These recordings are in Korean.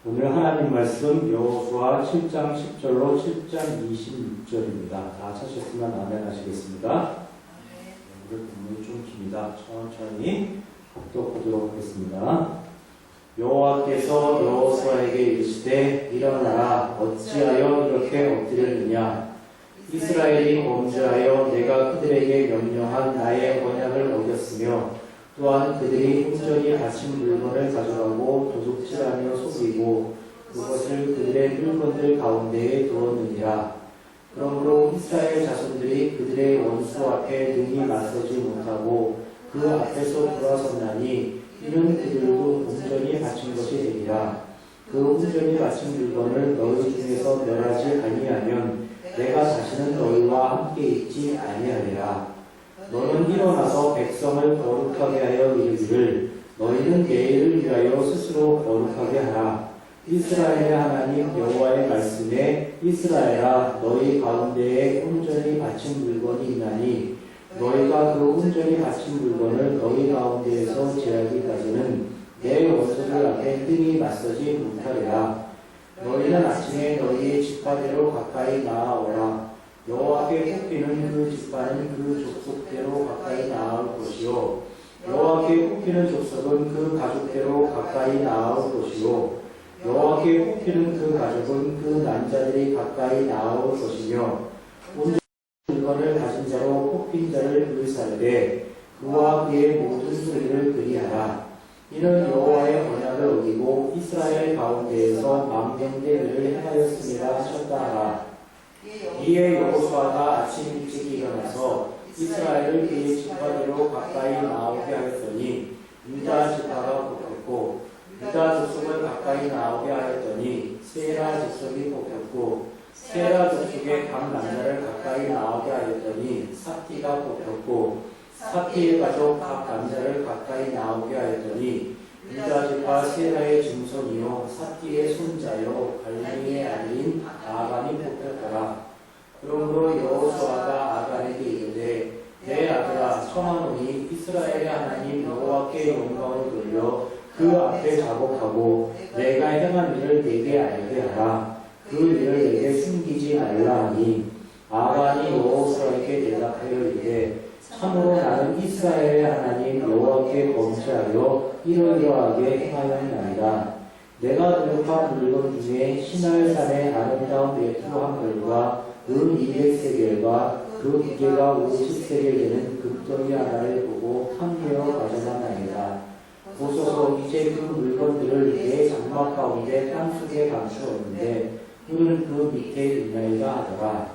오늘 하나님 말씀 여호수아 7장 10절로 7장 26절입니다. 다 찾으셨으면 아멘 하시겠습니다. 오늘 본문이 좀 깁니다. 천천히 합독하도록 하겠습니다. 여호와께서 여호수아에게 이르시되 일어나라 어찌하여 이렇게 엎드렸느냐 이스라엘이 범죄하여 내가 그들에게 명령한 나의 언약을 어겼으며 또한 그들이 온전히 바친 물건을 가져가고 도둑질하며 속이고 그것을 그들의 물건들 가운데에 두었느니라. 그러므로 이스라엘 자손들이 그들의 원수 앞에 능히 맞서지 못하고 그 앞에서 돌아섰나니 이는 그들도 온전히 바친 것이 되리라. 그 온전히 바친 물건을 너희 중에서 멸하지 아니하면 내가 다시는 너희와 함께 있지 아니하리라. 너는 일어나서 백성을 거룩하게 하여 이르기를 너희는 내일을 위하여 스스로 거룩하게 하라. 이스라엘의 하나님 여호와의 말씀에 이스라엘아 너희 가운데에 온전히 바친 물건이 있나니 너희가 그 온전히 바친 물건을 너희 가운데에서 제하기까지는 내 원수들 앞에 능히 맞서지 못하리라. 너희는 아침에 너희의 지파대로 가까이 나아오라. 여호와께 뽑히는 그 지파는 그 족속대로 가까이 나아올 것이요 여호와께 뽑히는 족속은 그 가족대로 가까이 나아올 것이요 여호와께 뽑히는 그 가족은 그 남자들이 가까이 나아올 것이며 온전한 물건을 가진 자로 뽑힌 자를 의사르되 그와 그의 모든 소리를 그리하라. 이는 여호와의 언약을 어기고 이스라엘 가운데에서 망령되기를 행하였습니다 하셨다 하라. 이에 여호수아가 아침 일찍 일어나서 이스라엘을 그의 지파대로 가까이 나오게 하였더니 유다 지파가 뽑혔고 유다 족속을 가까이 나오게 하였더니 세라 족속이 뽑혔고 세라 족속의 각 남자를 가까이 나오게 하였더니 삽티가 뽑혔고 삽티의 가족 각 남자를 가까이 나오게 하였더니 유다 지파 세라의 증손이요 삽티의 손자요 갈림의 아들인 아간이 뽑혔더라. 그러므로 여호수아가 아간에게 이르되 내 아들아 청하노니 이스라엘의 하나님 여호와께 영광을 돌려 그 앞에 자복하고 내가 행한 일을 내게 알게 하라. 그 일을 내게 숨기지 말라 하니 아간이 여호수아에게 대답하여 이르되 참으로 나는 이스라엘의 하나님 여호와께 범죄하여 이러이러하게 행하였나이다. 내가 도둑한 물건 중에 시날산의 아름다운 외투 한 벌과 은 200세겔과 그 무게가 50세겔 되는 금덩이 하나를 보고 탐내어 가져갔나이다. 보소서 이제 그 물건들을 내 장막 가운데 땅속에 감추었는데 꿀은 그 밑에 있나이다 하더라.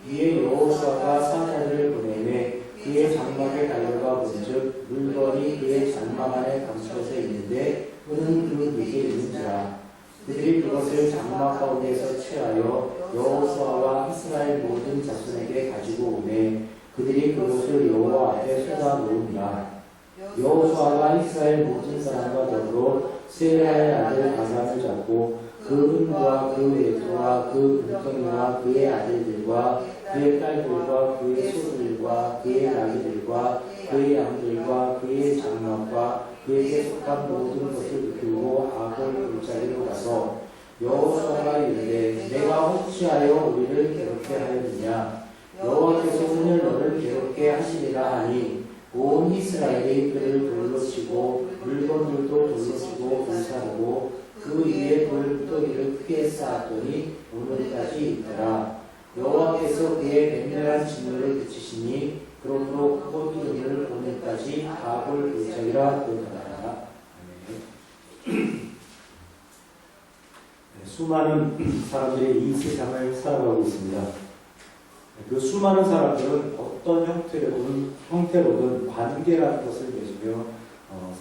이에 여호수아가 사자들을 보내매 그의 장막에 달려가 본즉 물건이 그의 장막 안에 감춰져 있는데 꿀은 그 밑에 있는지라. 그들이 그것을 장막 가운데서 취하여 여호수아와 이스라엘 모든 자손에게 가지고 오매 그들이 그것을 여호와 앞에 쏟아 놓으니라. 여호수아가 이스라엘 모든 사람과 더불어 세라의 아들 아간을 잡고 그 은과 그 외투와 그 은덩이와 그의 아들들과 그의 딸들과 그의 소들과 그의 나귀들과 그의 양들과 그의 장막과 그에게 속한 모든 것을 들고 아골 골짜기로 가서 여호수아가 이르되 내가 어찌하여 우리를 괴롭게 하였느냐 여호와께서 오늘 너를 괴롭게 하시리라 하니 온 이스라엘이 그를 돌로 치고 물건들도 돌로 치고 불사르고 그 위에 돌무더기를 크게 쌓았더니 오늘까지 있더라. 여호와께서 그의 맹렬한 진노를 그치시니 그러므로 그곳 이름을 오늘까지 아골 골짜기라 부르더라. 수많은 사람들이 이 세상을 살아가고 있습니다. 그 수많은 사람들은 어떤 형태로든 관계라는 것을 맺으며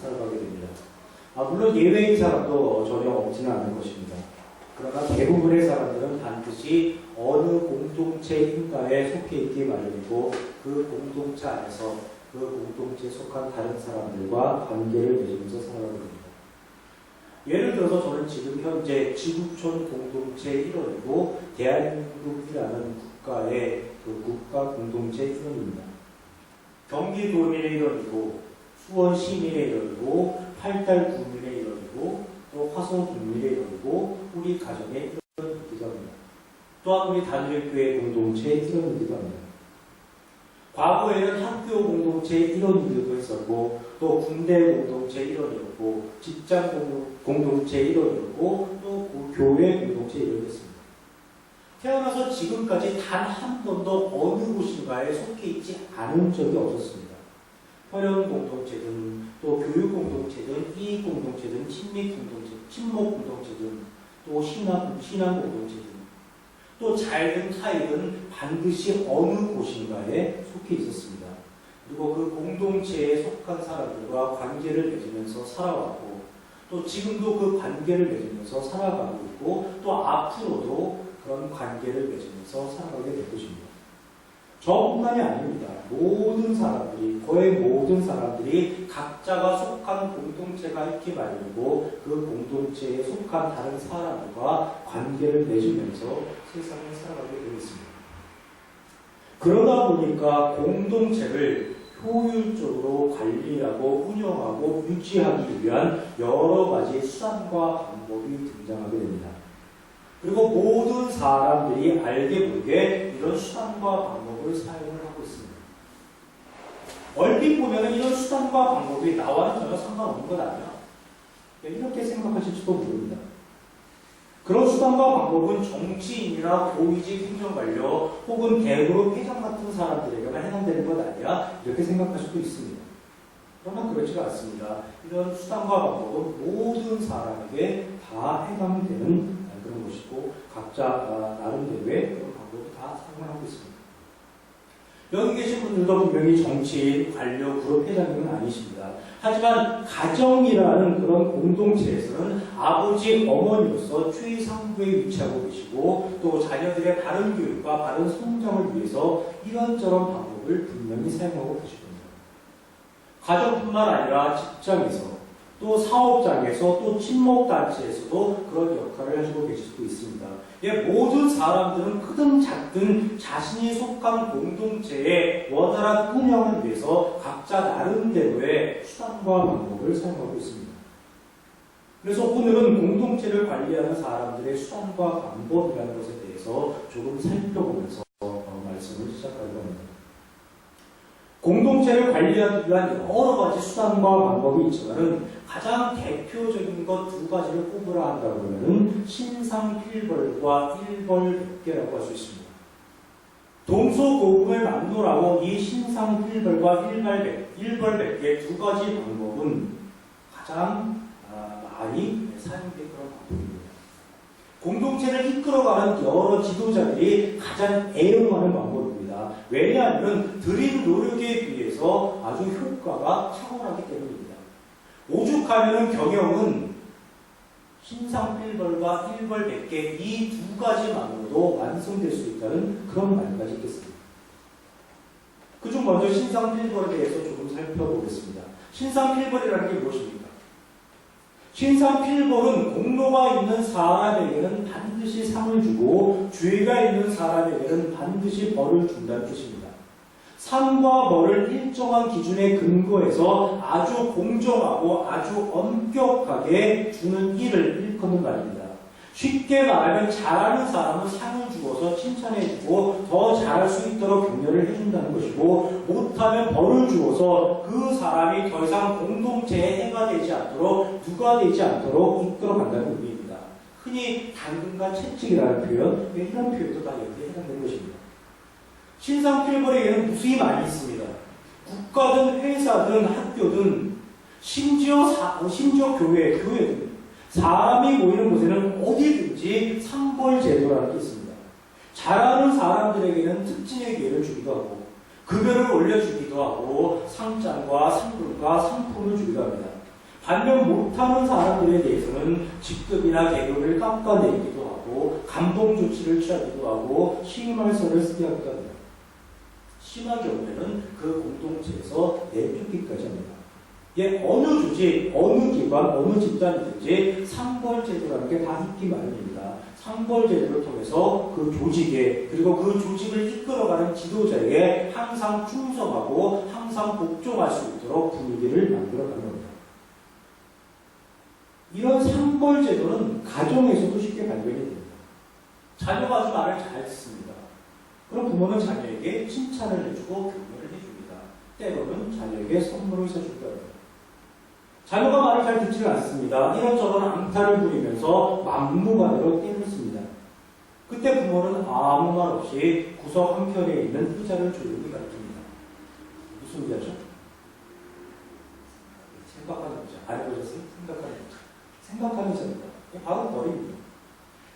살아가게 됩니다. 물론 예외인 사람도 전혀 없지는 않은 것입니다. 그러나 대부분의 사람들은 반드시 어느 공동체 인가에 속해 있기 마련이고 그 공동체 안에서 그 공동체에 속한 다른 사람들과 관계를 맺으면서 살아가게 됩니다. 예를 들어서 저는 지금 현재 지구촌 공동체 일원이고 대한민국이라는 국가의 그 국가 공동체 일원입니다. 경기도민의 일원이고 수원 시민의 일원이고 팔달 구민의 일원이고 또 화성 동물의 일원이고 우리 가정의 일원이기도 합니다. 또한 우리 단일교회 공동체의 일원이기도 합니다. 과거에는 학교 공동체의 일원이기도 했었고 또 군대 공동체의 일원이었고 직장 공동체의 일원이었고 또 교회 공동체의 일원이었습니다. 태어나서 지금까지 단 한 번도 어느 곳인가에 속해 있지 않은 적이 없었습니다. 혈연 공동체든 또 교육 공동체든 이익 공동체든 친목 공동체든 또 신앙 공동체든 또 잘든 타이든 반드시 어느 곳인가에 속해 있었습니다. 그리고 그 공동체에 속한 사람들과 관계를 맺으면서 살아왔고 또 지금도 그 관계를 맺으면서 살아가고 있고 또 앞으로도 그런 관계를 맺으면서 살아가게 될 것입니다. 저뿐만이 아닙니다. 모든 사람들이, 거의 모든 사람들이 각자가 속한 공동체가 있기 마련이고 그 공동체에 속한 다른 사람들과 관계를 맺으면서 세상을 살아가게 되어 있습니다. 그러다 보니까 공동체를 효율적으로 관리하고 운영하고 유지하기 위한 여러 가지 수단과 방법이 등장하게 됩니다. 그리고 모든 사람들이 알게 모르게 이런 수단과 방법을 사용을 하고 있습니다. 얼핏 보면 이런 수단과 방법이 나와는 전혀 상관없는 것 아니야? 이렇게 생각하실지도 모릅니다. 그런 수단과 방법은 정치인이나 고위직 행정관료 혹은 대그룹 회장 같은 사람들에게만 해당되는 것 아니야? 이렇게 생각할 수도 있습니다. 그러나 그렇지가 않습니다. 이런 수단과 방법은 모든 사람에게 다 해당되는 그런 것이고 각자 나름대로의 그런 방법을 다 사용하고 있습니다. 여기 계신 분들도 분명히 정치인, 관료, 그룹 회장님은 아니십니다. 하지만 가정이라는 그런 공동체에서는 아버지, 어머니로서 최상부에 위치하고 계시고 또 자녀들의 바른 교육과 바른 성장을 위해서 이런저런 방법을 분명히 사용하고 계십니다. 가정뿐만 아니라 직장에서 또 사업장에서 또 친목단체에서도 그런 역할을 하시고 계실 수도 있습니다. 모든 사람들은 크든 작든 자신이 속한 공동체의 원활한 운영을 위해서 각자 나름대로의 수단과 방법을 사용하고 있습니다. 그래서 오늘은 공동체를 관리하는 사람들의 수단과 방법이라는 것에 대해서 조금 살펴보면서 말씀을 시작하려고 합니다. 공동체를 관리하기 위한 여러 가지 수단과 방법이 있지만 가장 대표적인 것 두 가지를 꼽으라 한다고 하면 신상필벌과 일벌백계라고 할 수 있습니다. 동서고금을 막론하고 이 신상필벌과 일벌백계 두 가지 방법은 가장 많이 사용된 그런 방법입니다. 공동체를 이끌어가는 여러 지도자들이 가장 애용하는 방법입니다. 왜냐하면 들인 노력에 비해서 아주 효과가 탁월하기 때문입니다. 오죽하면 경영은 신상필벌과 일벌백계 이 두 가지만으로도 완성될 수 있다는 그런 말까지 있겠습니다. 그중 먼저 신상필벌에 대해서 조금 살펴보겠습니다. 신상필벌이라는 게 무엇입니까? 신상필벌은 공로가 있는 사람에게는 반드시 상을 주고 죄가 있는 사람에게는 반드시 벌을 준다는 뜻입니다. 상과 벌을 일정한 기준에 근거해서 아주 공정하고 아주 엄격하게 주는 일을 일컫는 말입니다. 쉽게 말하면 잘하는 사람은 상을 주어서 칭찬해주고 더 잘할 수 있도록 격려를 해준다는 것이고 못하면 벌을 주어서 그 사람이 더 이상 공동체에 해가 되지 않도록 누가 되지 않도록 이끌어간다는 의미입니다. 흔히 당근과 채찍이라는 표현, 이런 표현도 다 여기에 해당되는 것입니다. 신상필벌에게는 무수히 많이 있습니다. 국가든 회사든 학교든 심지어 교회든 사람이 모이는 곳에는 어디든지 상벌제도라는 게 있습니다. 잘하는 사람들에게는 특진의 기회를 주기도 하고 급여를 올려주기도 하고 상장과 상금과 상품을 주기도 합니다. 반면 못하는 사람들에 대해서는 직급이나 계급을 깎아내리기도 하고 감봉 조치를 취하기도 하고 시임할서를 쓰게 하기도 합니다. 심한 경우에는 그 공동체에서 내쫓기까지 합니다. 어느 조직, 어느 기관, 어느 집단이든지 상벌제도라는 게 다 있기 마련입니다. 상벌제도를 통해서 그 조직에 그리고 그 조직을 이끌어가는 지도자에게 항상 충성하고 항상 복종할 수 있도록 분위기를 만들어가는 겁니다. 이런 상벌 제도는 가정에서도 쉽게 발견이 됩니다. 자녀가 아주 말을 잘 듣습니다. 그럼 부모는 자녀에게 칭찬을 해주고 격려를 해줍니다. 때로는 자녀에게 선물을 사주기도 합니다. 자녀가 말을 잘 듣지를 않습니다. 이런저런 앙탈을 부리면서 막무가내로 때를 씁니다. 그때 부모는 아무 말 없이 구석 한켠에 있는 의자를 조용히 가르칩니다. 무슨 의자죠? 생각하는 의자. 안 해보셨어요? 생각하는 의자입니다. 바로 벌입니다.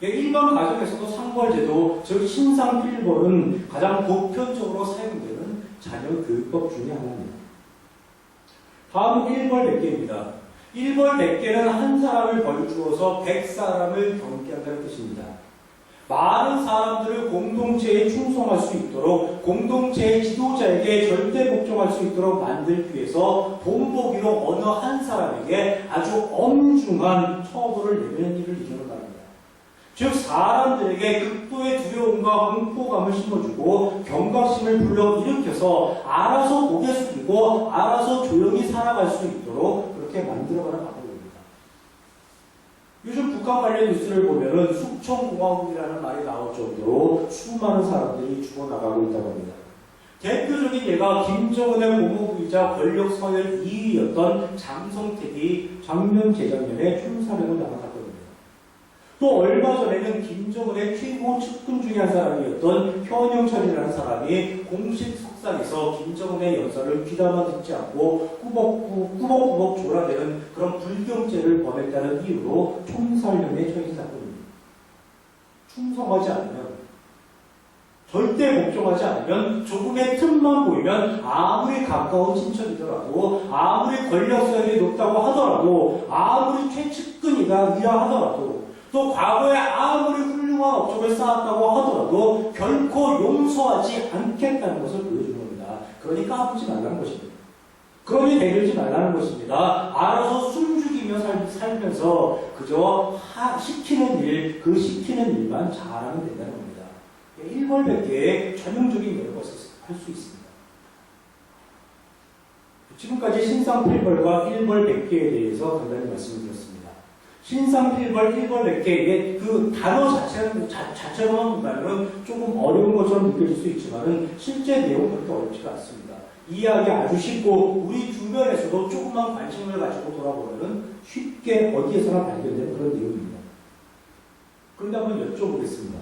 일반 가정에서도 상벌제도, 즉 신상필벌은 가장 보편적으로 사용되는 자녀 교육법 중에 하나입니다. 다음은 1벌 100개입니다. 1벌 100개는 한 사람을 벌 주어서 100사람을 경계한다는 뜻입니다. 많은 사람들을 공동체에 충성할 수 있도록, 공동체의 지도자에게 절대 복종할 수 있도록 만들기 위해서 본보기로 어느 한 사람에게 아주 엄중한 처벌을 내리는 일을 이루는 말입니다. 즉 사람들에게 극도의 두려움과 공포감을 심어주고 경각심을 불러일으켜서 알아서 고개 숙이고 알아서 조용히 살아갈 수 있도록 그렇게 만들어가는 방법입니다. 요즘 북한 관련 뉴스를 보면은 숙청공화국이라는 말이 나올 정도로 수많은 사람들이 죽어나가고 있다고 합니다. 대표적인 예가 김정은의 고모부이자 권력 서열 2위였던 장성택이 작년 재작년에 총사령을 당한 사건입니다. 또 얼마 전에는 김정은의 최고 측근 중에 한 사람이었던 현영철이라는 사람이 공식 석상에서 김정은의 연설을 귀담아 듣지 않고 꾸벅꾸벅 졸아대는 그런 불경죄를 범했다는 이유로 총살령에 처해진 사건입니다. 충성하지 않으면, 절대 복종하지 않으면, 조금의 틈만 보이면 아무리 가까운 친척이더라도, 아무리 권력 서열이 높다고 하더라도, 아무리 최측근이다 위라 하더라도, 또 과거에 아무리 훌륭한 업적을 쌓았다고 하더라도 결코 용서하지 않겠다는 것을 보여주는 겁니다. 그러니 까불지 말라는 것입니다. 그러니 대들지 말라는 것입니다. 알아서 숨죽이며 살면서 그저 시키는 일, 그 시키는 일만 잘하면 된다는 겁니다. 1벌 100개의 전형적인 예를 할 수 있습니다. 지금까지 신상필벌과 1벌 100개에 대해서 간단히 말씀드렸습니다. 신상필벌, 1벌 100개, 그 단어 자체로만 보면 조금 어려운 것처럼 느껴질 수 있지만 실제 내용은 그렇게 어렵지가 않습니다. 이해하기 아주 쉽고 우리 주변에서도 조금만 관심을 가지고 돌아보면 쉽게 어디에서나 발견되는 그런 내용입니다. 그런데 한번 여쭤보겠습니다.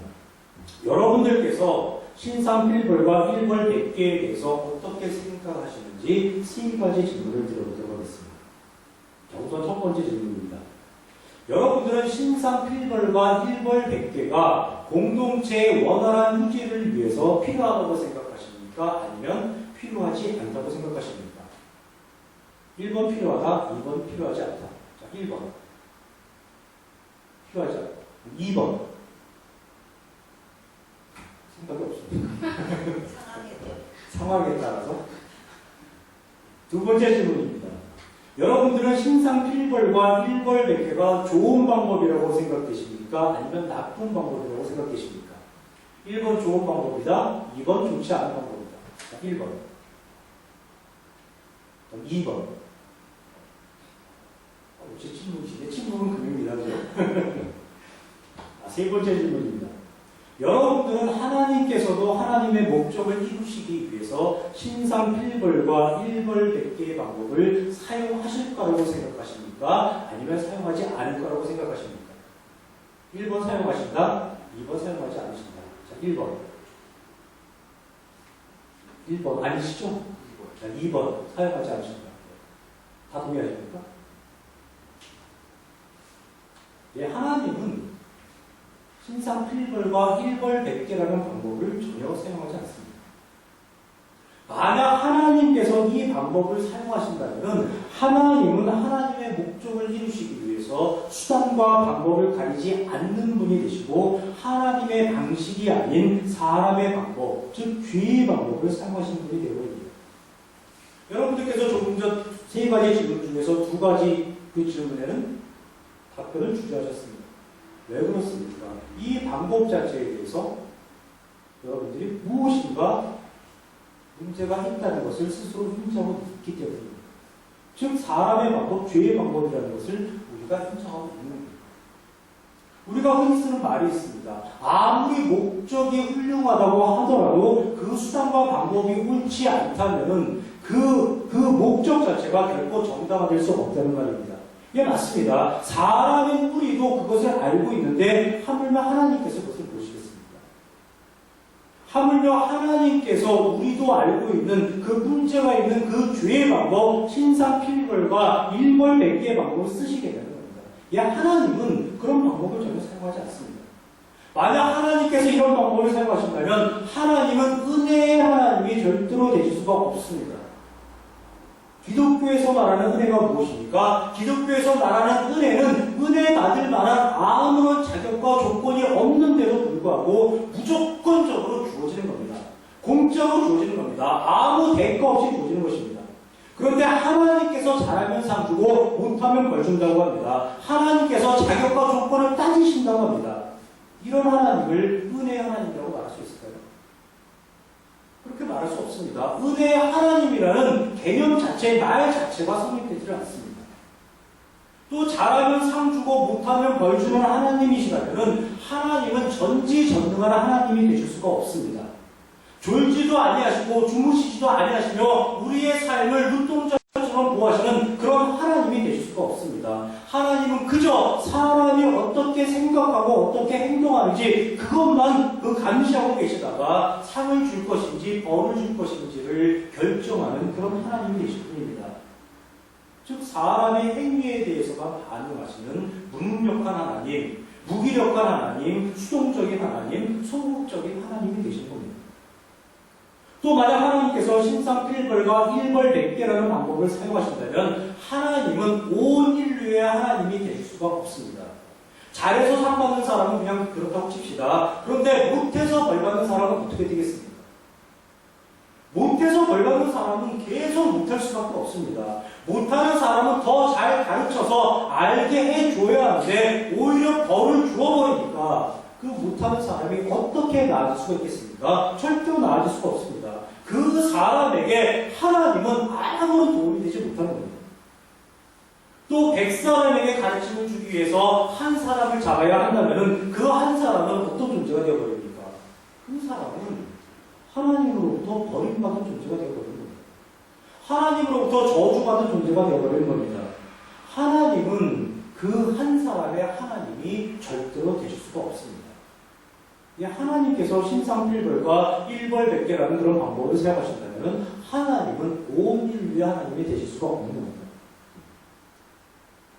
여러분들께서 신상필벌과 1벌 100개에 대해서 어떻게 생각하시는지 3가지 질문을 드려보도록 하겠습니다. 우선 첫 번째 질문입니다. 여러분들은 신상필벌과 1벌 100개가 공동체의 원활한 유지를 위해서 필요하다고 생각하십니까? 아니면 필요하지 않다고 생각하십니까? 1번 필요하다, 2번 필요하지 않다. 자, 1번 필요하지 않다. 2번 생각이 없습니다. 상황에 따라서. 두 번째 질문입니다. 여러분들은 신상필벌과 1벌 100개가 좋은 방법이라고 생각되십니까? 아니면 나쁜 방법이라고 생각되십니까? 1번 좋은 방법이다, 2번 좋지 않은 방법이다. 자, 1번. 2번. 제 친구시네. 친구는 금입니다. 세 번째 질문입니다. 여러분들은 하나님께서도 하나님의 목적을 이루시기 위해서 신상필벌과 1벌 100개의 방법을 사용하실 거라고 생각하십니까? 아니면 사용하지 않을 거라고 생각하십니까? 1번 사용하신다, 2번 사용하지 않으신다. 자, 1번. 1번 아니시죠? 2번. 자, 2번 사용하지 않으신다. 다 동의하십니까? 예, 하나님은 신상필벌과 1벌 100개라는 방법을 전혀 사용하지 않습니다. 만약 하나님께서 이 방법을 사용하신다면 하나님은 하나님의 목적을 이루시기 위해서 수단과 방법을 가리지 않는 분이 되시고 하나님의 방식이 아닌 사람의 방법, 즉 죄의 방법을 사용하시는 분이 되어버립니다. 여러분들께서 조금 전 3가지 질문 중에서 2가지 그 질문에는 답변을 주저하셨습니다. 왜 그렇습니까? 이 방법 자체에 대해서 여러분들이 무엇인가 문제가 있다는 것을 스스로 인정하고 있기 때문입니다. 즉 사람의 방법, 죄의 방법이라는 것을 우리가 행정하고 있는 겁니다. 우리가 흔히 쓰는 말이 있습니다. 아무리 목적이 훌륭하다고 하더라도 그 수단과 방법이 옳지 않다면은 그 목적 자체가 결코 정당화될 수 없다는 말입니다. 예, 맞습니다. 사람의 뿌리도 그것을 알고 있는데 하물며 하나님께서 그것을 모르시겠습니까? 하물며 하나님께서 우리도 알고 있는 그 문제가 있는 그 죄의 방법, 신상필벌과 일벌백계의 방법을 쓰시게 되는 겁니다. 예, 하나님은 그런 방법을 전혀 사용하지 않습니다. 만약 하나님께서 이런 방법을 사용하신다면 하나님은 은혜의 하나님이 절대로 되실 수가 없습니다. 기독교에서 말하는 은혜가 무엇입니까? 기독교에서 말하는 은혜는 은혜 받을 만한 아무런 자격과 조건이 없는데도 불구하고 무조건적으로 주어지는 겁니다. 공짜로 주어지는 겁니다. 아무 대가 없이 주어지는 것입니다. 그런데 하나님께서 잘하면 상 주고 못하면 벌 준다고 합니다. 하나님께서 자격과 조건을 따지신다고 합니다. 이런 하나님을 은혜의 하나님이라고 말할 수 있을까요? 그렇게 말할 수 없습니다. 은혜의 하나님이라는 개념 자체, 말 자체가 성립되지를 않습니다. 또 잘하면 상 주고 못하면 벌 주는 하나님이시라면 하나님은 전지전능한 하나님이 되실 수가 없습니다. 졸지도 아니하시고 주무시지도 아니하시며 우리의 삶을 눈동자처럼 보호하시는 그런 하나님이 되실 수가 없습니다. 하나님은 그저 사람이 어떻게 생각하고 어떻게 행동하는지 그것만 감시하고 계시다가 상을 줄 것인지 벌을 줄 것인지를 결정하는 그런 하나님이 되실 뿐입니다. 즉 사람의 행위에 대해서만 반응하시는 무능력한 하나님, 무기력한 하나님, 수동적인 하나님, 소극적인 하나님이 되신 겁니다. 또 만약 하나님께서 신상필벌과 일벌백계라는 방법을 사용하신다면 하나님은 온 인류의 하나님이 되실 수가 없습니다. 잘해서 상 받는 사람은 그냥 그렇다고 칩시다. 그런데 못해서 벌 받는 사람은 어떻게 되겠습니까? 못해서 벌 받는 사람은 계속 못할 수밖에 없습니다. 못하는 사람은 더 잘 가르쳐서 알게 해줘야 하는데 오히려 벌을 주어버리니까 그 못하는 사람이 어떻게 나아질 수가 있겠습니까? 절대로 나아질 수가 없습니다. 그 사람에게 하나님은 아무런 도움이 되지 못하는 겁니다. 또 100사람에게 가르침을 주기 위해서 한 사람을 잡아야 한다면 그 한 사람은 어떤 존재가 되어버립니까? 그 사람은 하나님으로부터 버림받은 존재가 되어버리는 겁니다. 하나님으로부터 저주받은 존재가 되어버리는 겁니다. 하나님은 그 한 사람의 하나님이 절대로 되실 수가 없습니다. 하나님께서 신상필벌과 일벌백계라는 그런 방법을 사용하신다면 하나님은 온 인류의 하나님이 되실 수가 없는 겁니다.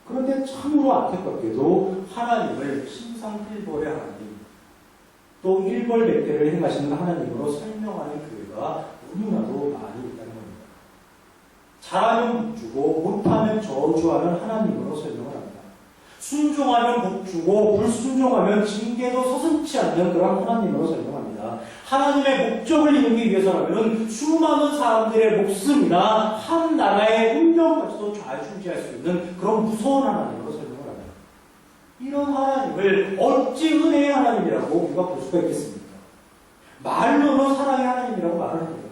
그런데 참으로 안타깝게도 하나님을 신상필벌의 하나님, 또 일벌백계를 행하시는 하나님으로 설명하는 교회가 너무나도 많이 있다는 겁니다. 잘하면 복 주고 못하면 저주하는 하나님으로 설명을 합니다. 순종하면 복 주고 불순종하면 징계도 서슴지 않는 그런 하나님으로 설명합니다. 하나님의 목적을 이루기 위해서라면 수많은 사람들의 목숨이나 한 나라의 운명까지도 좌지우지할 수 있는 그런 무서운 하나님으로 설명을 합니다. 이런 하나님을 어찌 은혜의 하나님이라고 우리가 볼 수가 있겠습니까? 말로는 사랑의 하나님이라고 말을 합니다.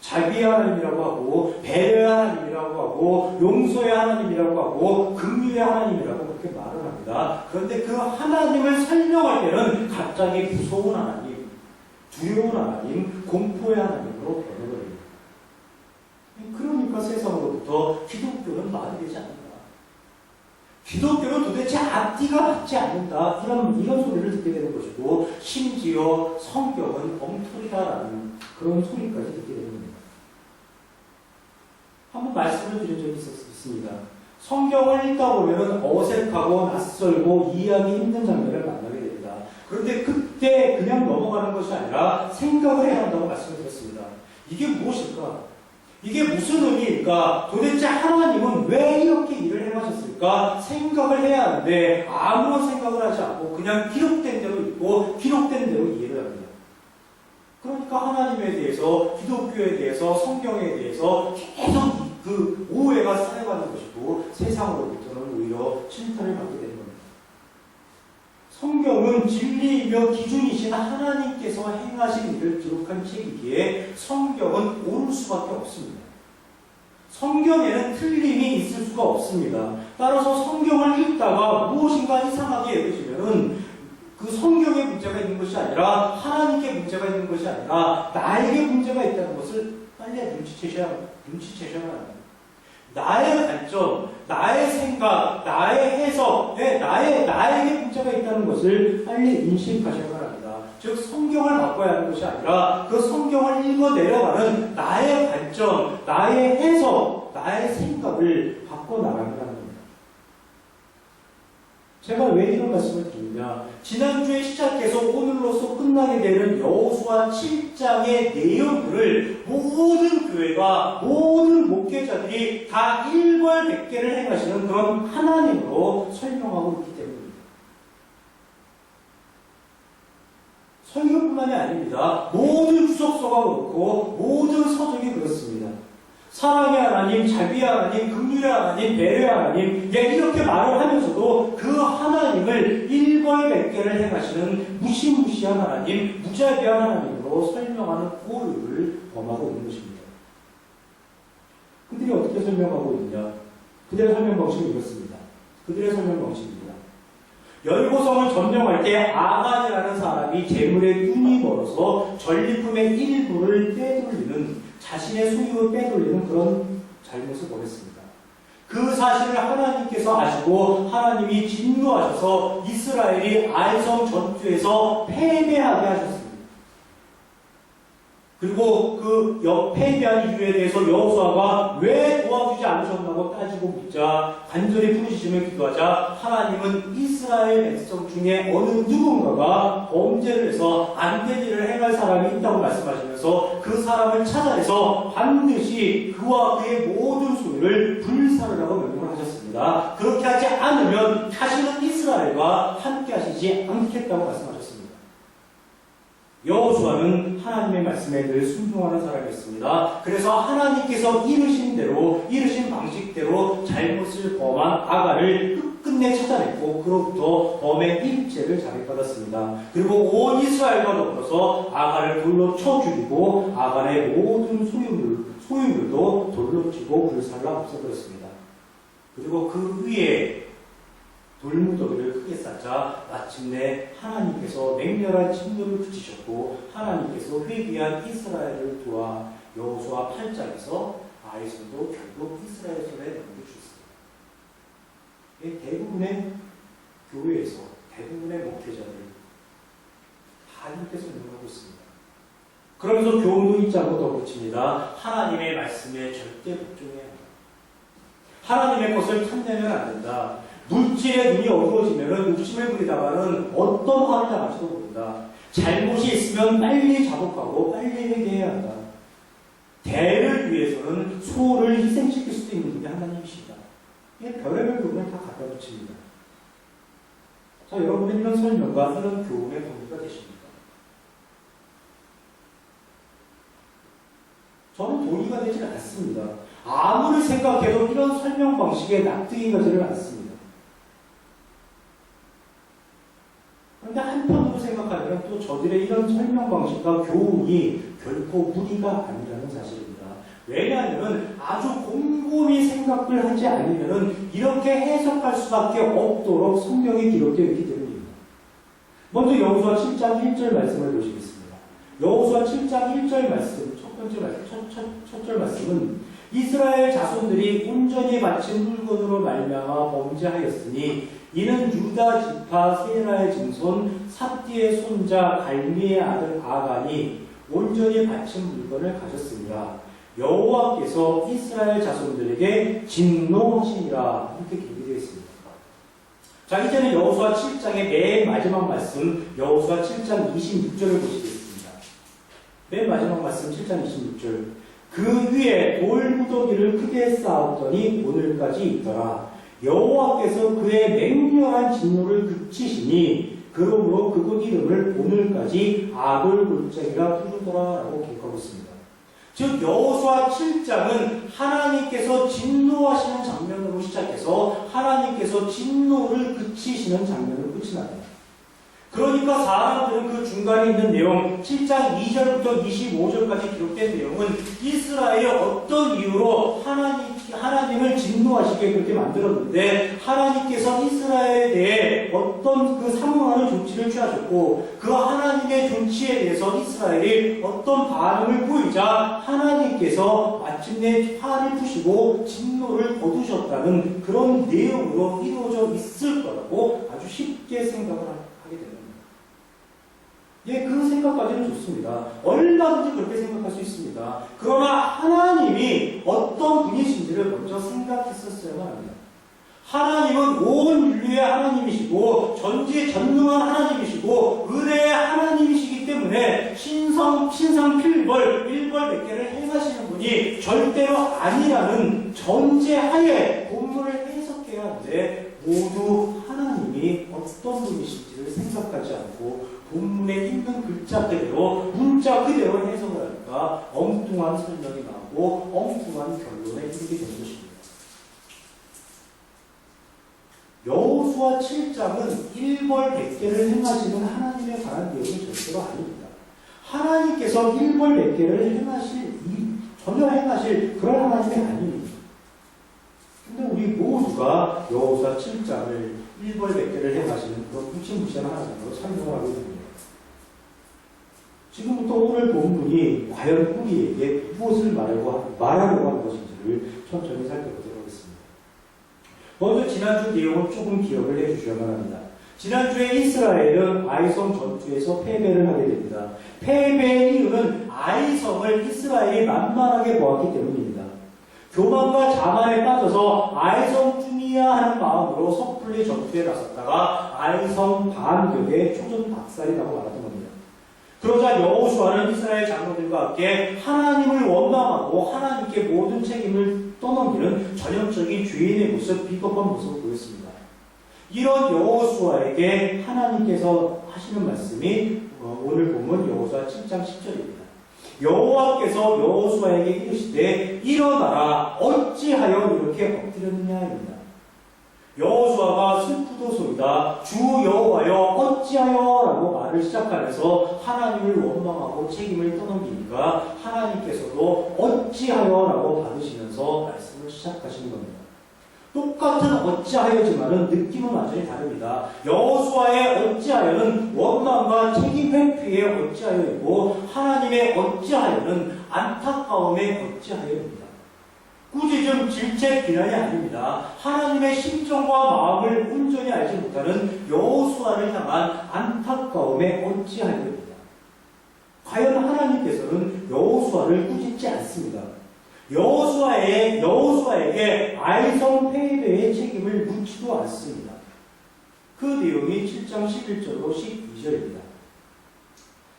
자비의 하나님이라고 하고 배려의 하나님이라고 하고 용서의 하나님이라고 하고 긍휼의 하나님이라고 그렇게 말을 합니다. 그런데 그 하나님을 설명할 때는 갑자기 무서운 하나님, 두려운 하나님, 공포의 하나님으로 변해버립니다. 그러니까 세상으로부터 기독교는 말이 되지 않는다. 기독교는 도대체 앞뒤가 맞지 않는다. 이런 소리를 듣게 되는 것이고 심지어 성경은 엉터리다라는 그런 소리까지 듣게 되는 겁니다. 한번 말씀을 드린 적이 있습니다. 성경을 읽다 보면 어색하고 낯설고 이해하기 힘든 장면을 만나게 됩니다. 그런데 그때 그냥 넘어가는 것이 아니라 생각을 해야 한다고 말씀을 드렸습니다. 이게 무엇일까? 이게 무슨 의미일까? 도대체 하나님은 왜 이렇게 일을 행하셨을까? 생각을 해야 하는데 아무런 생각을 하지 않고 그냥 기록된 대로 읽고 기록된 대로 이해를 합니다. 그러니까 하나님에 대해서, 기독교에 대해서, 성경에 대해서 계속 그 오해가 쌓여가는 것이고 세상으로부터는 오히려 침탈을 받게 되는 겁니다. 성경은 진리이며 기준이신 하나님께서 행하신 일을 기록한 책이기에 성경은 옳을 수밖에 없습니다. 성경에는 틀림이 있을 수가 없습니다. 따라서 성경을 읽다가 무엇인가 이상하게 여겨지면은 그 성경에 문제가 있는 것이 아니라 하나님께 문제가 있는 것이 아니라 나에게 문제가 있다는 것을 빨리 눈치채셔야 합니다. 나의 관점, 나의 생각, 나의 해석, 나에게 문제가 있다는 것을 빨리 인식하셔야 합니다. 즉 성경을 바꿔야 하는 것이 아니라 그 성경을 읽어 내려가는 나의 관점, 나의 해석, 나의 생각을 바꿔나가는 겁니다. 제가 왜 이런 말씀을 드리냐? 지난주에 시작해서 오늘로서 끝나게 되는 여호수아 7장의 내용들을 모든 교회가, 모든 목회자들이 다 일괄백계를 행하시는 그런 하나님으로 설명하고 있기 때문입니다. 설교뿐만이 아닙니다. 모든 주석서가 그렇고 모든 서적이 그렇습니다. 사랑의 하나님, 자비의 하나님, 긍휼의 하나님, 배려의 하나님, 이렇게 말을 하면서도 그 하나님을 일괄백계를 행하시는 무시무시한 하나님, 무자비한 하나님으로 설명하는 오류를 범하고 있는 것입니다. 그들이 어떻게 설명하고 있느냐? 그들의 설명 방식은 이렇습니다. 그들의 설명 방식입니다. 여리고성을 점령할 때 아간이라는 사람이 재물에 눈이 멀어서 전리품의 일부를 빼돌리는, 자신의 소유를 빼돌리는 그런 잘못을 벌였습니다. 그 사실을 하나님께서 아시고 하나님이 진노하셔서 이스라엘이 아이성 전투에서 패배하게 하셨습니다. 그리고 그 패배한 이유에 대해서 여호수아가 왜 도와주지 않으셨나고 따지고 묻자, 간절히 부르짖으며 기도하자 하나님은 이스라엘 백성 중에 어느 누군가가 범죄를 해서 안 된 일을 행할 사람이 있다고 말씀하시면서 그 사람을 찾아내서 반드시 그와 그의 모든 소유를 불사르라고 명령을 하셨습니다. 그렇게 하지 않으면 다시는 이스라엘과 함께 하시지 않겠다고 말씀하셨습니다. 여호수아는 하나님의 말씀에 늘 순종하는 사람이었습니다. 그래서 하나님께서 이르신 대로, 이르신 방식대로 잘못을 범한 아간을 끝끝내 찾아냈고 그로부터 범의 일죄를 자백받았습니다. 그리고 온 이스라엘과 더불어서 아간을 돌로 쳐 죽이고 아간의 모든 소유물도 돌로 치고 불살라 없애버렸습니다. 그리고 그 위에 돌무더기를 크게 쌓자 마침내 하나님께서 맹렬한 진노를 붙이셨고 하나님께서 회개한 이스라엘을 도와 여호수아 8장에서 아이성도 결국 이스라엘 손에 넘겨주셨습니다. 대부분의 교회에서 대부분의 목회자들 다 이렇게 설명하고 있습니다. 그러면서 교훈도 잊지 않고 덧붙입니다. 하나님의 말씀에 절대 복종해야 한다. 하나님의 것을 탐내면 안 된다. 물질에 눈이 어두워지면 욕심을 부리다가는 어떤 화를 당할지도 모른다. 잘못이 있으면 빨리 자복하고 빨리 회개해야 한다. 대를 위해서는 소를 희생시킬 수도 있는 분이 하나님이시다. 별의별 부분을 다 갖다 붙입니다. 자, 여러분은 이런 설명과 이런 교훈의 동의가 되십니까? 저는 동의가 되지 않습니다. 아무리 생각해도 이런 설명 방식에 납득이 가지를 않습니다. 그런데 한편으로 생각하면 또 저들의 이런 설명 방식과 교훈이 결코 무리가 아니라는 사실입니다. 왜냐하면 아주 곰곰이 생각을 하지 않으면 이렇게 해석할 수밖에 없도록 성경에 기록되어 있기 때문입니다. 먼저 여호수아 7장 1절 말씀을 보시겠습니다. 여호수아 7장 1절 말씀, 첫 절 말씀은 이스라엘 자손들이 온전히 바친 물건으로 말미암아 범죄하였으니 이는 유다 지파 세라의 증손 삽디의 손자 갈미의 아들 아간이 온전히 바친 물건을 가졌습니다. 여호와께서 이스라엘 자손들에게 진노하시니라 이렇게 기록되어 있습니다. 자, 이제는 여호수아 7장의 맨 마지막 말씀 여호수아 7장 26절을 보시겠습니다. 맨 마지막 말씀 7장 26절 그 위에 돌무더기를 크게 쌓았더니 오늘까지 있더라. 여호와께서 그의 맹렬한 진노를 그치시니 그러므로 그곳 이름을 오늘까지 아돌골짜기라 부르더라라고 기록하고 있습니다. 즉 여호수아 7장은 하나님께서 진노하시는 장면으로 시작해서 하나님께서 진노를 그치시는 장면으로 끝이 납니다. 그러니까 사람들은 그 중간에 있는 내용 7장 2절부터 25절까지 기록된 내용은 이스라엘이 어떤 이유로 하나님을 진노하시게 그렇게 만들었는데 하나님께서 이스라엘에 대해 어떤 그 상응하는 조치를 취하셨고 그 하나님의 조치에 대해서 이스라엘이 어떤 반응을 보이자 하나님께서 마침내 화를 푸시고 진노를 거두셨다는 그런 내용으로 이루어져 있을 거라고 아주 쉽게 생각을 하게 됩니다. 예, 그 생각까지는 좋습니다. 얼마든지 그렇게 생각할 수 있습니다. 그러나 하나님이 어떤 분이신지를 먼저 생각했었어야만 합니다. 하나님은 온 인류의 하나님이시고 전지전능한 하나님이시고 은혜의 하나님이시기 때문에 신상필벌 일벌백계를 행하시는 분이 절대로 아니라는 전제하에 본문을 해석해야 하는데 모두 하나님이 어떤 분이신지를 생각하지 않고 본문에 있는 글자 그대로 문자 그대로 해석을 하니까 엉뚱한 설명이 나오고 엉뚱한 결론에 이르게 되는 것입니다. 여호수아 7장은 일벌백계를 행하시는 하나님에 관한 내용이 절대로 아닙니다. 하나님께서 일벌백계를 전혀 행하실 그런 하나님이 아닙니다. 근데 우리 모두가 여호수아 7장을 일벌백계를 행하시는 그런 무시무시한 하나님으로 설명을 하고 있습니다. 지금부터 오늘 본문이 과연 우리에게 무엇을 말하려고 하는 것인지를 천천히 살펴보도록 하겠습니다. 먼저 지난주 내용을 조금 기억을 해주셔야만 합니다. 지난주에 이스라엘은 아이성 전투에서 패배를 하게 됩니다. 패배의 이유는 아이성을 이스라엘이 만만하게 보았기 때문입니다. 교만과 자만에 빠져서 아이성 쯤이야 하는 마음으로 섣불리 전투에 나섰다가 아이성 반격에 초전박살이 나고 말았던 겁니다. 그러자 여호수아는 이스라엘 장로들과 함께 하나님을 원망하고 하나님께 모든 책임을 떠넘기는 전형적인 죄인의 모습, 비겁한 모습을 보였습니다. 이런 여호수아에게 하나님께서 하시는 말씀이 오늘 보면 여호수아 7장 10절입니다. 여호와께서 여호수아에게 이르시되 일어나라 어찌하여 이렇게 엎드렸느냐입니다. 여호수아가 슬프도소이다 주 여호와여 어찌하여 라고 말을 시작하면서 하나님을 원망하고 책임을 떠넘기니까 하나님께서도 어찌하여 라고 받으시면서 말씀을 시작하시는 겁니다. 똑같은 어찌하여지만은 느낌은 완전히 다릅니다. 여호수아의 어찌하여는 원망과 책임 회피의 어찌하여이고 하나님의 어찌하여는 안타까움의 어찌하여입니다. 굳이 좀 질책 비난이 아닙니다. 하나님의 심정과 마음을 온전히 알지 못하는 여호수아를 향한 안타까움의 어찌하여입니다. 과연 하나님께서는 여호수아를 꾸짖지 않습니다. 여호수아에게 아이성 패배의 책임을 묻지도 않습니다. 그 내용이 7장 11절로 12절입니다.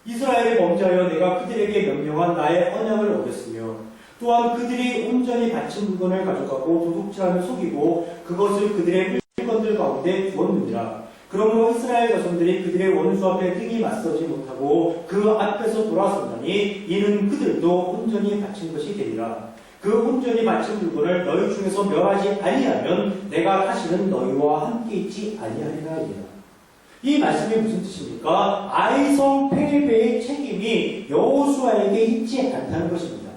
이스라엘이 범죄하여 내가 그들에게 명령한 나의 언약을 어겼으며 또한 그들이 온전히 바친 물건을 가져가고 도둑질하며 속이고 그것을 그들의 물건들 가운데 두었느니라. 그러므로 이스라엘 자손들이 그들의 원수 앞에 등이 맞서지 못하고 그 앞에서 돌아선다니 이는 그들도 온전히 바친 것이 되리라. 그 온전히 바친 물건을 너희 중에서 멸하지 아니하면 내가 다시는 너희와 함께 있지 아니하리라. 이 말씀이 무슨 뜻입니까? 아이성 패배의 책임이 여호수아에게 있지 않다는 것입니다.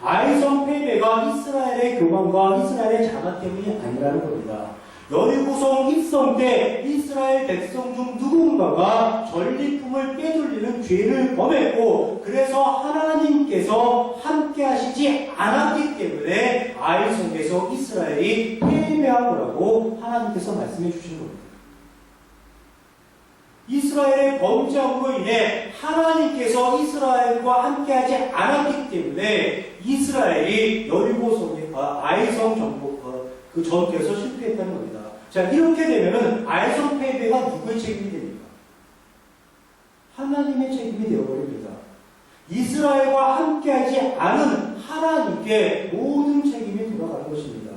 아이성 패배가 이스라엘의 교만과 이스라엘의 자만 때문이 아니라는 겁니다. 여리고성 입성 때 이스라엘 백성 중 누군가가 전리품을 빼돌리는 죄를 범했고 그래서 하나님께서 함께 하시지 않았기 때문에 아이성에서 이스라엘이 패배한 거라고 하나님께서 말씀해 주신 겁니다. 이스라엘의 범죄함으로 인해 하나님께서 이스라엘과 함께하지 않았기 때문에 이스라엘이 여리고성의 아이성 정복 그 전투에서 실패했다는 겁니다. 자, 이렇게 되면은 아이성 패배가 누구의 책임이 됩니까? 하나님의 책임이 되어버립니다. 이스라엘과 함께하지 않은 하나님께 모든 책임이 돌아가는 것입니다.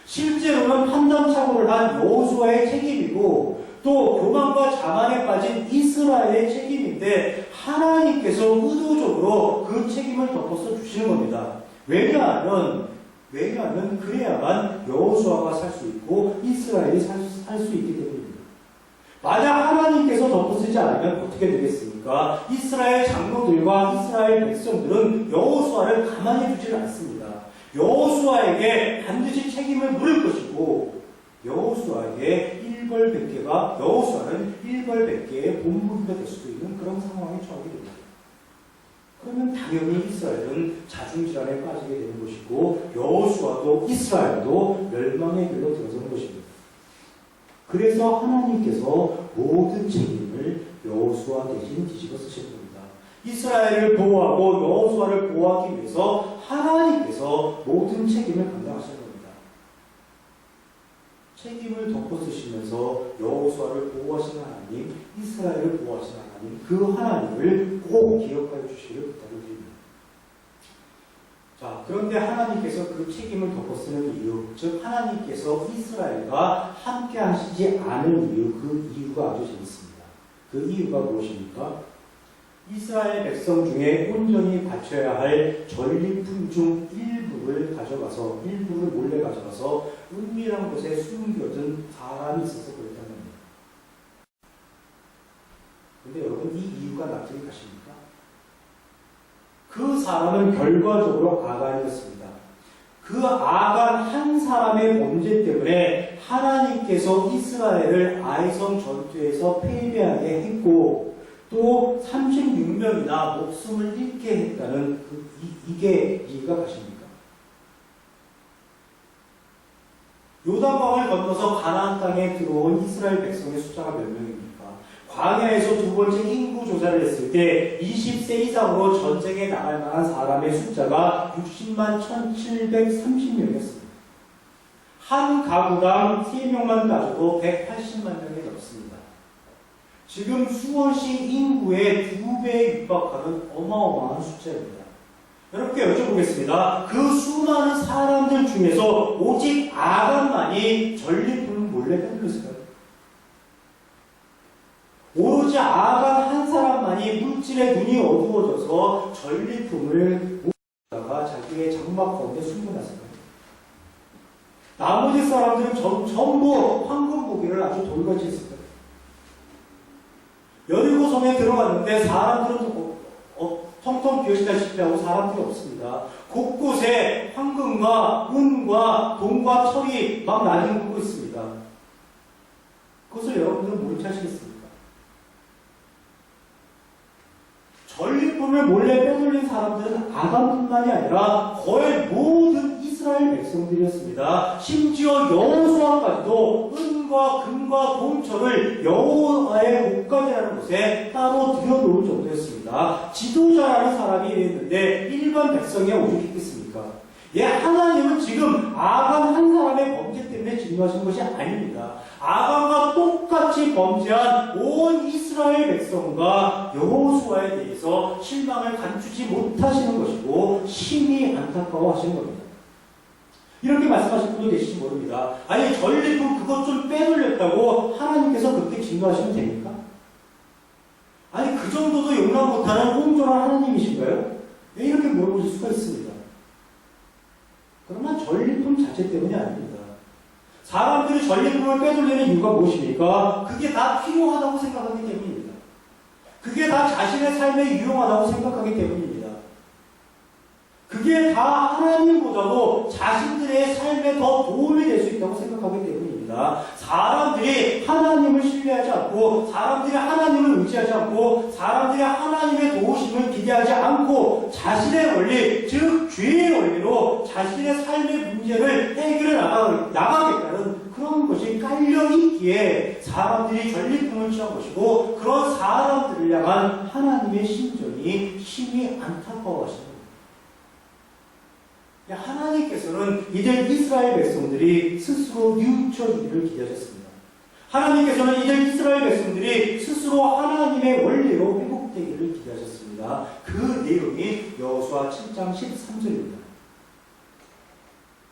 실제로는 판단착오를 한 여호수아의 책임이고 또 교만과 자만에 빠진 이스라엘의 책임인데 하나님께서 의도적으로 그 책임을 덮어서 주시는 겁니다. 왜냐하면 그래야만 여호수아가 살 수 있고 이스라엘이 살 수 있기 때문입니다. 만약 하나님께서 덮어쓰지 않으면 어떻게 되겠습니까? 이스라엘 장로들과 이스라엘 백성들은 여호수아를 가만히 두질 않습니다. 여호수아에게 반드시 책임을 물을 것이고 여호수아는 일벌백계의 본보기가 될 수도 있는 그런 상황에 처하게 됩니다. 그러면 당연히 이스라엘은 자중질환에 빠지게 되는 것이고 여호수아도 이스라엘도 멸망의 길로 들어서는 것입니다. 그래서 하나님께서 모든 책임을 여호수아 대신 뒤집어 쓰실 겁니다. 이스라엘을 보호하고 여호수아를 보호하기 위해서 하나님께서 모든 책임을 감당하실 겁니다. 책임을 덮어쓰시면서 여호수아를 보호하시는 하나님, 이스라엘을 보호하시는 하나님, 그 하나님을 꼭 기억하여 주시기를 부탁드립니다. 자, 그런데 하나님께서 그 책임을 덮어쓰는 이유, 즉 하나님께서 이스라엘과 함께 하시지 않은 이유, 그 이유가 아주 재밌습니다. 그 이유가 무엇입니까? 이스라엘 백성 중에 온전히 바쳐야 할 전리품 중 일부를 몰래 가져가서 은밀한 곳에 숨겨둔 사람이 있어서 그랬다는 겁니다. 그런데 여러분, 이 이유가 납득이 가십니까? 그 사람은 결과적으로 아간이었습니다. 그 아간 한 사람의 범죄 때문에 하나님께서 이스라엘을 아이성 전투에서 패배하게 했고 또 36명이나 목숨을 잃게 했다는 이게 이해가 가십니까? 요단강을 건너서 가나안 땅에 들어온 이스라엘 백성의 숫자가 몇 명입니까? 광야에서 두 번째 인구 조사를 했을 때 20세 이상으로 전쟁에 나갈 만한 사람의 숫자가 60만 1730명이었습니다. 한 가구당 3명만 따져도 180만 명이 넘습니다. 지금 수원시 인구의 2배에 육박하는 어마어마한 숫자입니다. 여러분께 여쭤보겠습니다. 그 수많은 사람들 중에서 오직 아간만이 전리품을 몰래 빼돌렸을까요? 오로지 아간 한 사람만이 물질의 눈이 어두워져서 전리품을 못 다가 자기의 장막 가운데 숨겨놨을까요? 나머지 사람들은 전부 황금 보기를 아주 돌같이 했을까요? 여리고성에 들어갔는데 사람들은 텅텅 비어있다시피 하고 사람들이 없습니다. 곳곳에 황금과 은과 동과 철이 막 나뉘고 있습니다. 그것을 여러분들은 모른 체 하시겠습니까? 전리품을 몰래 빼돌린 사람들은 아간뿐만이 아니라 거의 모든 이스라엘 백성들이었습니다. 심지어 여호수아까지도 은과 금과 동철을 여호와의 목관이라는 곳에 따로 들여놓을 정도였습니다. 지도자라는 사람이 이랬는데 일반 백성이 오죽 했겠습니까? 하나님은 지금 아간 한 사람의 범죄 때문에 진노하신 것이 아닙니다. 아간과 똑같이 범죄한 온 이스라엘 백성과 여호수아에 대해서 실망을 감추지 못하시는 것이고 심히 안타까워하시는 겁니다. 이렇게 말씀하신 분도 계실지 모릅니다. 아니 전리품 그것 좀 빼돌렸다고 하나님께서 그렇게 진노하시면 됩니까? 아니 그 정도도 용납 못하는 온전한 하나님이신가요? 왜 이렇게 물어보실 수가 있습니다. 그러나 전리품 자체 때문이 아닙니다. 사람들이 전리품을 빼돌리는 이유가 무엇입니까? 그게 다 필요하다고 생각하기 때문입니다. 그게 다 자신의 삶에 유용하다고 생각하기 때문입니다. 그게 다 하나님보다도 자신들의 삶에 더 도움이 될 수 있다고 생각하기 때문입니다. 사람들이 하나님을 신뢰하지 않고 사람들이 하나님을 의지하지 않고 사람들이 하나님의 도우심을 기대하지 않고 자신의 원리, 즉 죄의 원리로 자신의 삶의 문제를 해결해 나가겠다는 그런 것이 깔려있기에 사람들이 전리품을 취한 것이고 그런 사람들을 향한 하나님의 심정이 심히 안타까워하십니다. 하나님께서는 이들 이스라엘 백성들이 스스로 뉘우쳐주기를 기대하셨습니다. 하나님께서는 이들 이스라엘 백성들이 스스로 하나님의 원리로 회복되기를 기대하셨습니다. 그 내용이 여호수아 7장 13절입니다.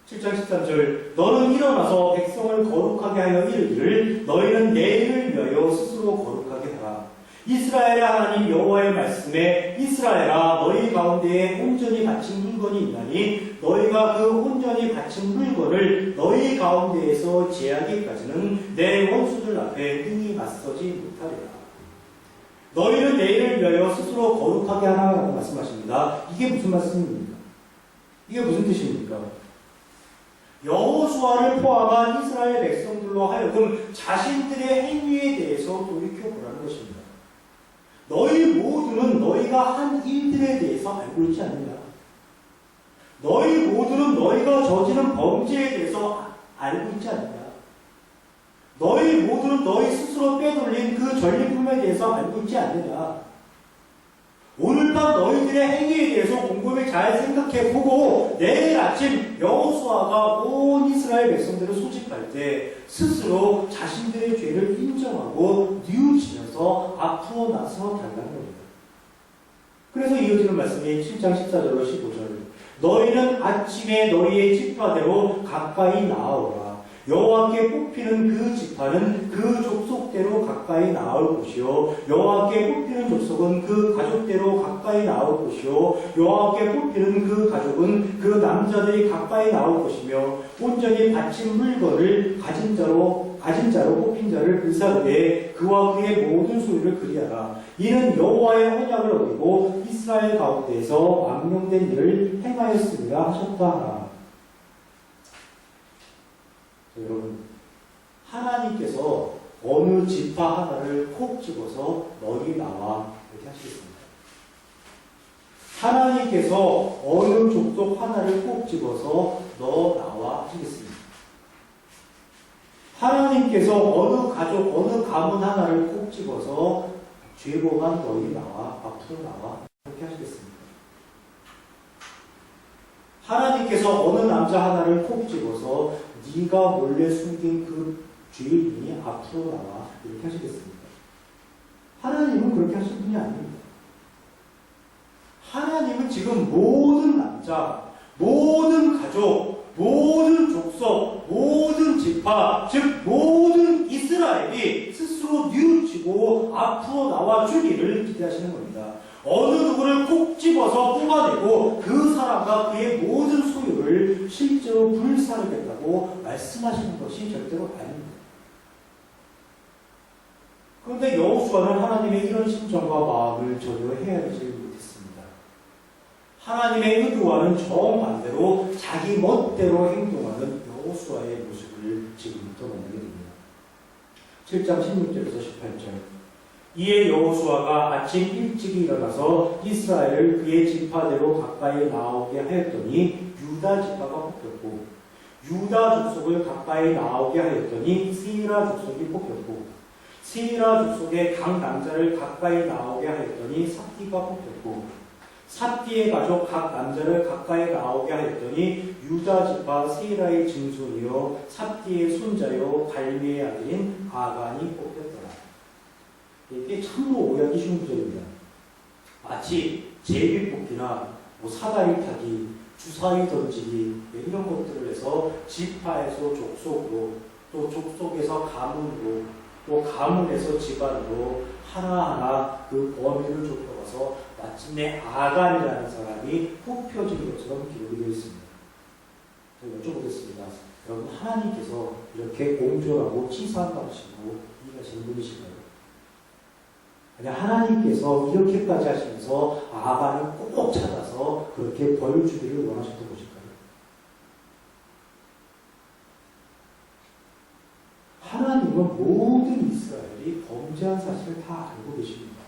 7장 13절 너는 일어나서 백성을 거룩하게 하여 이르기를 너희는 내일을 위하여 스스로 거룩하게 하라. 이스라엘의 하나님 여호와의 말씀에 이스라엘아 너희 가운데에 온전히 바친 물건이 있나니 너희가 그 온전히 바친 물건을 너희 가운데에서 제하기까지는 내 원수들 앞에 능히 맞서지 못하리라. 너희는 내일을 위하여 스스로 거룩하게 하라고 말씀하십니다. 이게 무슨 말씀입니까? 이게 무슨 뜻입니까? 여호수아를 포함한 이스라엘 백성들로 하여금 자신들의 행위에 대해서 돌이켜보라는 것입니다. 너희 모두는 너희가 한 일들에 대해서 알고 있지 않느냐? 너희 모두는 너희가 저지른 범죄에 대해서 알고 있지 않느냐? 너희 모두는 너희 스스로 빼돌린 그 전리품에 대해서 알고 있지 않느냐? 오늘 밤 너희들의 행위에 대해서 곰곰이 잘 생각해보고 내일 아침 여호수아가 온 이스라엘 백성들을 소집할 때 스스로 자신들의 죄를 인정하고 뉘우치면서 앞으로 나서 달라는 겁니다. 그래서 이어지는 말씀이 7장 14절로 15절 너희는 아침에 너희의 지파대로 가까이 나아오라. 여호와께 뽑히는 그 지파는 그 족속대로 가까이 나올 것이요 여호와께 뽑히는 족속은 그 가족대로 가까이 나올 것이요 여호와께 뽑히는 그 가족은 그 남자들이 가까이 나올 것이며 온전히 바친 물건을 가진 자로 뽑힌 자를 불사르되 그와 그의 모든 소유를 그리하라. 이는 여호와의 언약을 어기고 이스라엘 가운데에서 망령된 일을 행하였습니다 하셨다 하라. 여러분, 하나님께서 어느 지파 하나를 콕 집어서 너희 나와 이렇게 하시겠습니다. 하나님께서 어느 족속 하나를 콕 집어서 너 나와 하시겠습니다. 하나님께서 어느 가족, 어느 가문 하나를 콕 집어서 죄범한 너희 나와 앞으로 나와 이렇게 하시겠습니다. 하나님께서 어느 남자 하나를 콕 집어서 네가 몰래 숨긴 그 죄인이 앞으로 나와 이렇게 하시겠습니까? 하나님은 그렇게 하실 분이 아닙니다. 하나님은 지금 모든 남자, 모든 가족, 모든 족속, 모든 지파, 즉 모든 이스라엘이 스스로 뉘우치고 앞으로 나와 주기를 기대하시는 겁니다. 어느 누구를 콕 집어서 뽑아내고 그 사람과 그의 모든 소유를 실제로 불사르겠다고 말씀하시는 것이 절대로 아닙니다. 그런데 여호수아는 하나님의 이런 심정과 마음을 전혀 헤아리지 못했습니다. 하나님의 의도와는 정반대로 자기 멋대로 행동하는 여호수아의 모습을 지금부터 만나게 됩니다. 7장 16절에서 18절 이에 여호수아가 아침 일찍이 일어나서 이스라엘을 그의 지파대로 가까이 나오게 하였더니 유다 지파가 뽑혔고 유다 족속을 가까이 나오게 하였더니 세이라 족속이 뽑혔고 세이라 족속의 각 남자를 가까이 나오게 하였더니 삽디가 뽑혔고 삽디의 가족 각 남자를 가까이 나오게 하였더니 유다 지파 세이라의 증손이요 삽디의 손자요 갈미의 아들인 아간이 뽑혔더라. 이게 참으로 오해하기 쉬운 구절입니다. 마치 제비뽑기나 사다리 타기, 주사위 던지기 이런 것들을 해서 지파에서 족속으로 또 족속에서 가문으로 또 가문에서 집안으로 하나하나 그 범위를 좁혀가서 마침내 아간이라는 사람이 뽑혀진 것처럼 기록이 되어 있습니다. 제가 여쭤보겠습니다. 여러분 하나님께서 이렇게 공존하고 치사한 방식으로 일하시는 분이신가요? 아니 하나님께서 이렇게까지 하시면서 아간을 꼭 찾아서 그렇게 벌 주기를 원하셨던 것일까요? 하나님은 모든 이스라엘이 범죄한 사실을 다 알고 계십니다.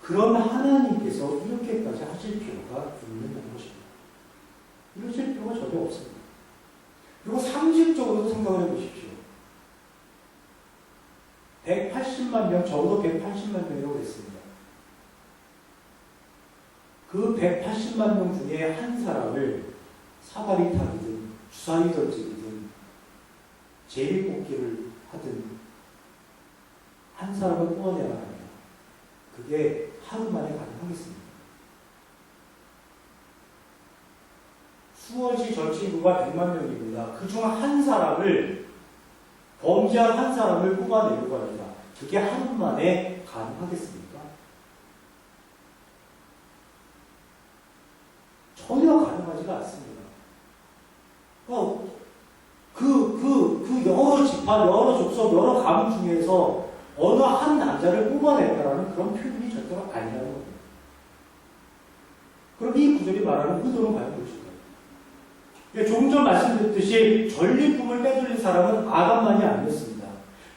그런 하나님께서 이렇게까지 하실 필요가 있는 것입니다. 이러실 필요가 전혀 없습니다. 그리고 상식적으로도 생각을 해보십시오. 180만 명, 적어도 180만 명이라고 했습니다. 그 180만 명 중에 한 사람을 사다리 타기든 주사위 던지기든 제비뽑기를 하든 한 사람을 뽑아내야 합니다. 그게 하루 만에 가능하겠습니다. 수원시 전체 인구가 100만 명입니다. 그중 한 사람을 범죄한 한 사람을 뽑아내려고 합니다. 그게 하루 만에 가능하겠습니까? 전혀 가능하지가 않습니다. 여러 집안, 여러 족속, 여러 가문 중에서 어느 한 남자를 뽑아냈다라는 그런 표현이 절대로 아니라는 겁니다. 그럼 이 구절이 말하는 의도는 과연 무엇일까요? 조금 전 말씀드렸듯이 전리품을 빼돌린 사람은 아간만이 아니었습니다.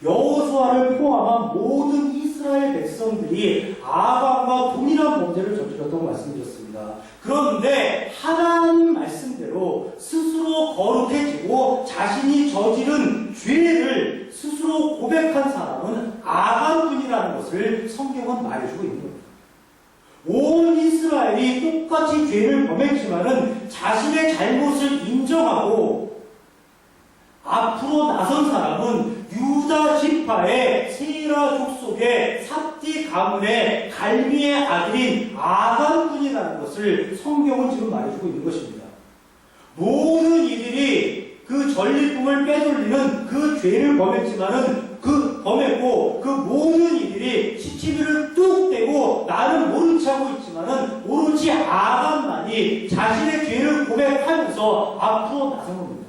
여호수아를 포함한 모든 이스라엘 백성들이 아간과 동일한 범죄를 저질렀다고 말씀드렸습니다. 그런데 하나님 말씀대로 스스로 거룩해지고 자신이 저지른 죄를 스스로 고백한 사람은 아간뿐이라는 것을 성경은 말해주고 있는 겁니다. 온 이스라엘이 똑같이 죄를 범했지만은 자신의 잘못을 인정하고 앞으로 나선 사람은 유다 지파의 세라 족속의 삽디 가문의 갈미의 아들인 아간뿐이라는 것을 성경은 지금 말해주고 있는 것입니다. 모든 이들이 그 전리품을 빼돌리는 그 죄를 범했지만은 범했고 그 모든 이들이 시치미를 뚝 떼고 나는 모른 체 하고 있지만은 오로지 아간만이 자신의 죄를 고백하면서 앞으로 나선 겁니다.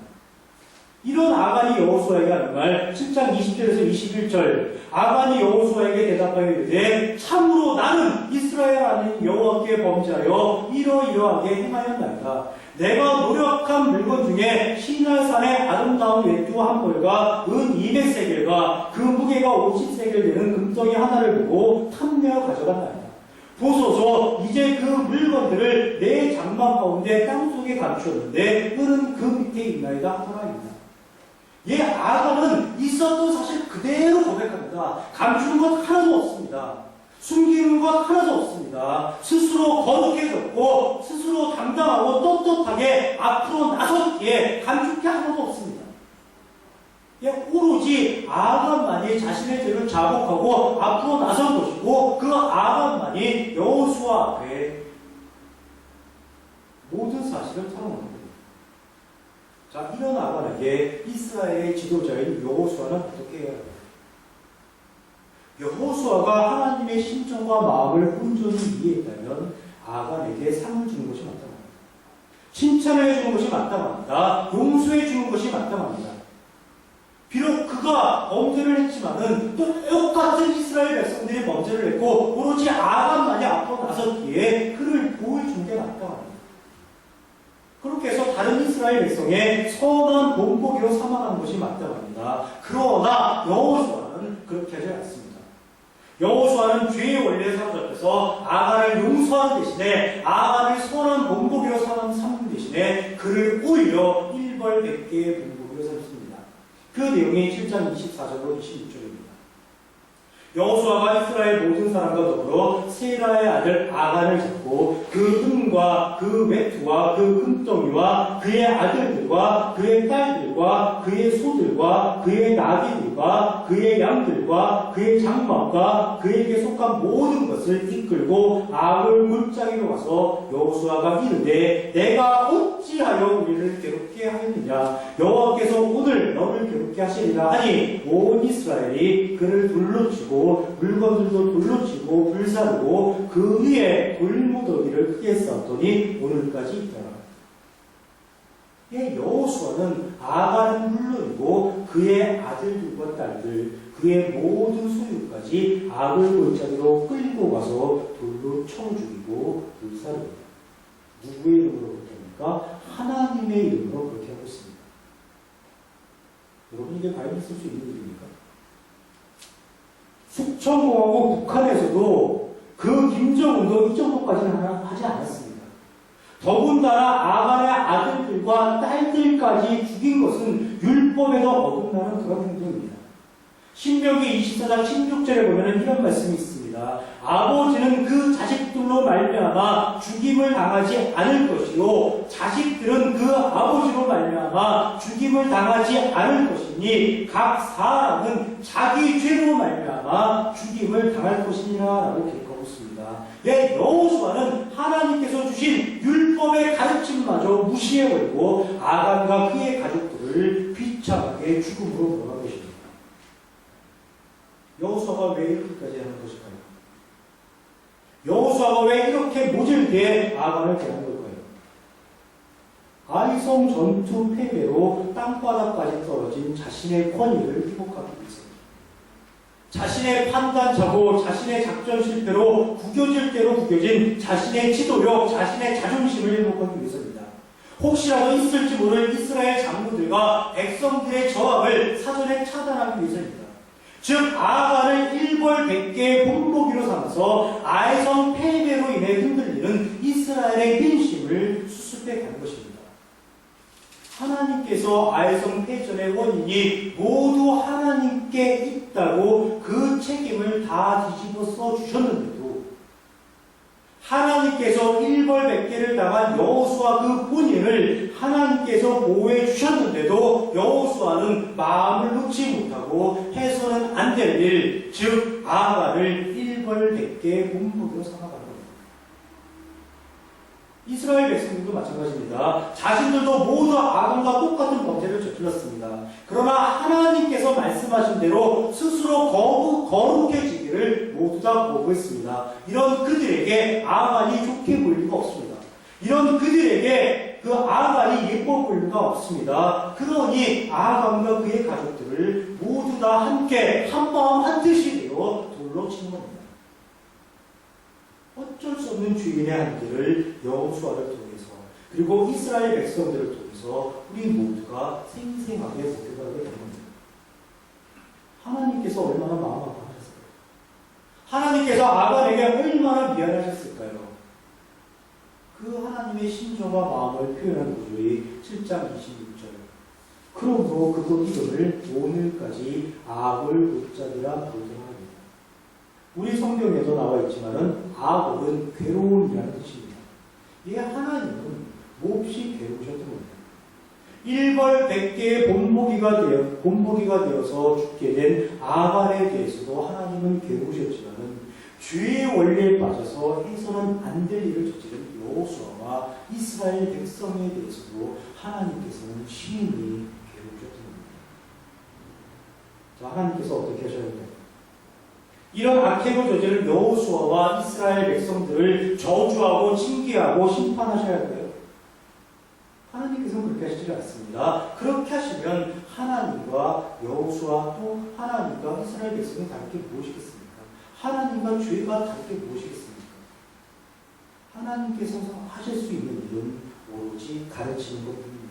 이런 아간이 여호수아에게 하는 말 7장 20절에서 21절 아간이 여호수아에게 대답하여 이르되 참으로 나는 이스라엘 하나님 여호와께 범죄하여 이러이러하게 행하였나이다. 내가 노력한 물건 중에 시날산의 아름다운 외투 한 벌과 은 200세겔과 그 무게가 50세겔 되는 금덩이 하나를 보고 탐내어 가져갔나이다. 보소서 이제 그 물건들을 내 장막 가운데 땅속에 감추었는데 은은 그 밑에 있나이다 하더라입니다. 아간은 있었던 사실 그대로 고백합니다. 감추는 것 하나도 없습니다. 숨기는 것 하나도 없습니다. 스스로 거룩해졌고 스스로 당당하고 떳떳하게 앞으로 나섰기에 감출 게 하나도 없습니다. 오로지 아간만이 자신의 죄를 자복하고 앞으로 나선 것이고 그 아간만이 여호수아 앞에 모든 사실을 털어놓는 겁니다. 자, 이런 아간에게 이스라엘의 지도자인 여호수아는 어떻게 해야 합니까? 여호수아가 하나님의 심정과 마음을 온전히 이해했다면 아간에게 상을 주는 것이 마땅합니다. 칭찬을 해주는 것이 마땅합니다. 용서해 주는 것이 마땅합니다. 비록 그가 범죄를 했지만은 똑같은 이스라엘 백성들이 범죄를 했고 오로지 아간만이 앞으로 나섰기에 그를 보호해주는 게 마땅합니다. 그렇게 해서 다른 이스라엘 백성의 선한 본보기로 삼아가는 것이 마땅합니다. 그러나 여호수아는 그렇게 하지 않습니다. 여호수아는 죄의 원리에 사로잡혀서 아간을 용서하는 대신에 아간을 선한 본보기로 삼는 대신에 그를 오히려 일벌백계의 본보기로 삼습니다. 그 내용이 7장 24절로 26절입니다. 여호수아가 이스라엘 모든 사람과 더불어 세라의 아들 아간을 잡고 그 은과 그 외투와 그 금덩이와 그의 아들들과 그의 딸들과 그의 소들과 그의 나귀들과 그의 양들과 그의 장막과 그에게 속한 모든 것을 이끌고 아을 물장이로 가서 여호수아가 이르되 내가 어찌하여 우리를 괴롭게 하였느냐 여호와께서 오늘 너를 괴롭게 하시리라 하니 온 이스라엘이 그를 둘러 치고 물건들도 돌로 치고 불사르고 그 위에 돌무더기를 크게 쌓았더니 오늘까지 있더라. 여호수아는 아간은 물론이고 그의 아들들과 딸들 그의 모든 소유까지 악을 골짜기로 끌고 가서 돌로 쳐 죽이고 불사릅니다. 누구의 이름으로 그렇게 합니까? 하나님의 이름으로 그렇게 하고 있습니다. 여러분 이게 과연 있을 수 있는 일입니까? 숙청공화국 북한에서도 그 김정은도 이 정도까지는 하지 않았습니다. 더군다나 아간의 아들들과 딸들까지 죽인 것은 율법에도 어긋나는 그런 행동입니다. 신명기 24장 16절에 보면 이런 말씀이 있습니다. 아버지는 그 자식들로 말미암아 죽임을 당하지 않을 것이요 자식들은 그 아버지로 말미암아 죽임을 당하지 않을 것이니 각 사람은 자기 죄로 말미암아 죽임을 당할 것이니라 라고 기록하고 있습니다. 여호수아는 하나님께서 주신 율법의 가르침마저 무시해버리고 아간과 그의 가족들을 비참하게 죽음으로 몰아간 것입니다. 여호수아가 왜 이렇게까지 하는 것일까요? 여호수아가 왜 이렇게 모질게 아간을 대하는 걸까요? 아이성 전투 패배로 땅바닥까지 떨어진 자신의 권위를 회복하기 위해서입니다. 자신의 판단자고 자신의 작전 실패로 구겨질 대로 구겨진 자신의 지도력, 자신의 자존심을 회복하기 위해서입니다. 혹시라도 있을지 모를 이스라엘 장로들과 백성들의 저항을 사전에 차단하기 위해서입니다. 즉 아간을 일벌백계의 본보기로 삼아서 아이성 패배로 인해 흔들리는 이스라엘의 민심을 수습해 가는 것입니다. 하나님께서 아이성 패전의 원인이 모두 하나님께 있다고 그 책임을 다 뒤집어 써주셨는데도 하나님께서 일벌백계를 당한 여호수아 그 본인을 하나님께서 보호해 주셨는데도 여호수아는 마음을 놓지 못하고 해서는 안 될 일, 즉 아간을 일벌백계의 본보기로 삼아가는 겁니다. 이스라엘 백성들도 마찬가지입니다. 자신들도 모두 아간과 똑같은 범죄를 저질렀습니다. 그러나 하나님께서 말씀하신 대로 스스로 거룩해지기를 모두 다 거부했습니다. 이런 그들에게 아간이 좋게 보일 리가 없습니다. 이런 그들에게 그 아간이 예뻐 보일 리가 없습니다. 그러니 아간과 그의 가족들을 모두 다 함께 한마음 한뜻이 되어 돌로 치는 겁니다. 어쩔 수 없는 주인의 한계를 여호수아를 통해서 그리고 이스라엘 백성들을 통해서 우리 모두가 생생하게 목격하게 되는 겁니다. 하나님께서 얼마나 마음 아파하셨을까요? 하나님께서 아간에게 얼마나 미안하셨을까요? 그 하나님의 심정과 마음을 표현한 구절이 7장 26절. 그러므로 그도 이름을 오늘까지 악을 못잡이라 부르더라. 우리 성경에도 나와 있지만은 악은 괴로움이라는 뜻입니다. 이 하나님은 몹시 괴로우셨던 겁니다. 일벌백계의 본보기가 되어서 죽게 된 아간에 대해서도 하나님은 괴로우셨지만은 죄의 원리에 빠져서 해서는 안 될 일을 저지른 여호수아와 이스라엘 백성에 대해서도 하나님께서는 심히 괴로우셨던 겁니다. 자, 하나님께서 어떻게 하셨는가요? 이런 악행을 저지른 여호수아와 이스라엘 백성들을 저주하고 징계하고 심판하셔야 할까요? 하나님께서는 그렇게 하시지 않습니다. 그렇게 하시면 하나님과 여호수아 또 하나님과 이스라엘 백성이 다를 게 무엇이겠습니까? 하나님과 죄가 다를 게 무엇이겠습니까? 하나님께서 하실 수 있는 일은 오로지 가르치는 것뿐입니다.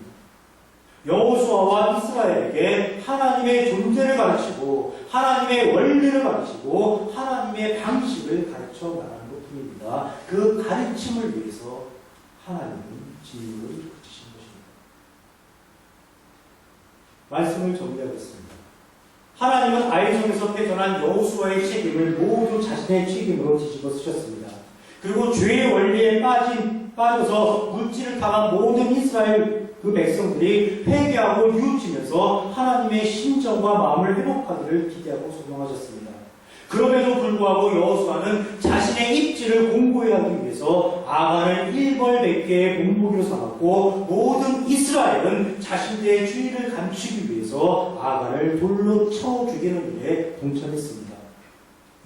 여호수아와 이스라엘에게 하나님의 존재를 가르치고 하나님의 원리를 가르치고 하나님의 방식을 가르쳐 나가는 것뿐입니다. 그 가르침을 위해서 하나님은 진리를 붙이신 것입니다. 말씀을 정리하겠습니다. 하나님은 아이성에서 패전한 여호수아의 책임을 모두 자신의 책임으로 뒤집어 쓰셨습니다. 그리고 죄의 원리에 빠져서 물질을 당한 모든 이스라엘 그 백성들이 회개하고 뉘우치면서 하나님의 심정과 마음을 회복하기를 기대하고 소망하셨습니다. 그럼에도 불구하고 여호수아는 자신의 입지를 공고히 하기 위해서 아간을 일벌백계의 본보기로 삼았고 모든 이스라엘은 자신들의 주의를 감추기 위해서 아간을 돌로 쳐 죽이는 일에 동참했습니다.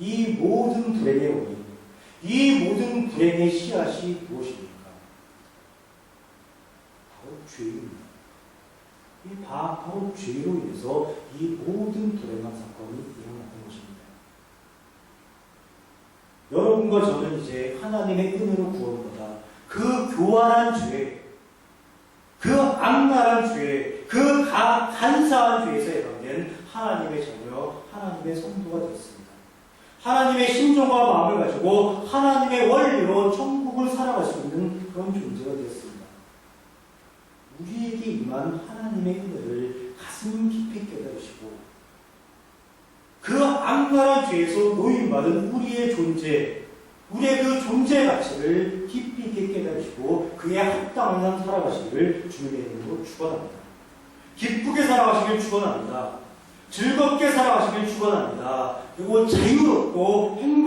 이 모든 불행의 원인, 이 모든 불행의 씨앗이 무엇입니까? 죄입니다. 이 바로 죄로 인해서 이 모든 불행한 사건이 일어났던 것입니다. 여러분과 저는 이제 하나님의 은혜로 구원받아 그 교활한 죄, 그 악랄한 죄, 그 간사한 죄에서 해방된 하나님의 자녀, 하나님의 성도가 되었습니다. 하나님의 심정과 마음을 가지고 하나님의 원리로 천국을 살아갈 수 있는 그런 존재가 되었습니다. 우리에게 임한 하나님의 은혜를 가슴 깊이 깨달으시고 그 악랄한 죄에서 노임받은 우리의 존재, 우리의 그 존재 가치를 깊이 있게 깨달으시고 그에 합당한 삶 살아가시기를 주님의 이름으로 축원합니다. 기쁘게 살아가시길 축원합니다. 즐겁게 살아가시길 축원합니다. 그리고 자유롭고 행복하게